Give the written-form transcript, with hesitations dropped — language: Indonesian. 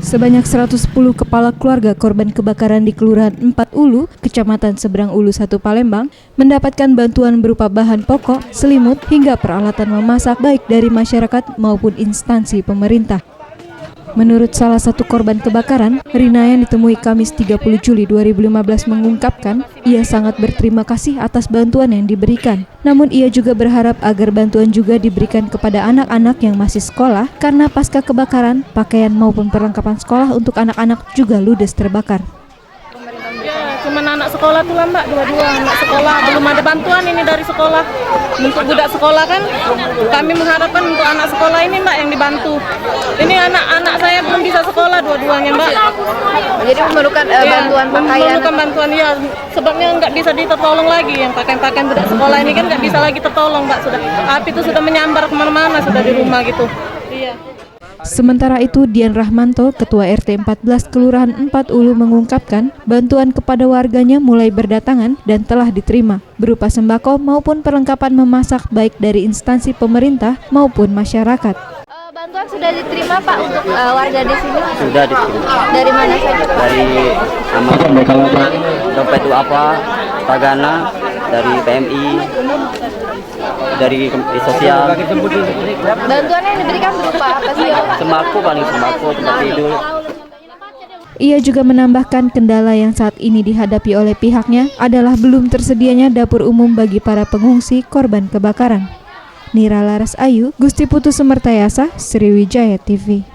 Sebanyak 110 kepala keluarga korban kebakaran di Kelurahan 4 Ulu, Kecamatan Seberang Ulu 1 Palembang, mendapatkan bantuan berupa bahan pokok, selimut, hingga peralatan memasak baik dari masyarakat maupun instansi pemerintah. Menurut salah satu korban kebakaran, Rina yang ditemui Kamis 30 Juli 2015 mengungkapkan, ia sangat berterima kasih atas bantuan yang diberikan. Namun ia juga berharap agar bantuan juga diberikan kepada anak-anak yang masih sekolah, karena pasca kebakaran, pakaian maupun perlengkapan sekolah untuk anak-anak juga ludes terbakar. Ya, cuma anak sekolah tuh lah Mbak, dua-dua anak sekolah. Belum ada bantuan ini dari sekolah. Untuk budak sekolah kan, kami mengharapkan untuk anak sekolah ini Mbak yang dibantu. Ini anak-anak saya belum bisa sekolah dua-duanya Mbak. Jadi memerlukan bantuan pakaian? Memerlukan bantuan ya, sebabnya nggak bisa ditolong lagi. Yang pakaian-pakaian budak sekolah ini kan nggak bisa lagi tertolong Mbak. Api itu sudah menyambar kemana-mana, sudah di rumah gitu. Iya. Sementara itu, Dian Rahmanto, Ketua RT 14 Kelurahan 4 Ulu mengungkapkan bantuan kepada warganya mulai berdatangan dan telah diterima, berupa sembako maupun perlengkapan memasak baik dari instansi pemerintah maupun masyarakat. Bantuan sudah diterima Pak untuk warga di sini? Sudah diterima. Dari mana saja Pak? Dari dompet apa, Tagana, dari PMI, dari sosial. Bantuan yang diberikan berupa apa saja? Sembako, paling sembako, tempat tidur. Ia juga menambahkan kendala yang saat ini dihadapi oleh pihaknya adalah belum tersedianya dapur umum bagi para pengungsi korban kebakaran. Nira Laras Ayu, Gusti Putu Semertayasa, Sriwijaya TV.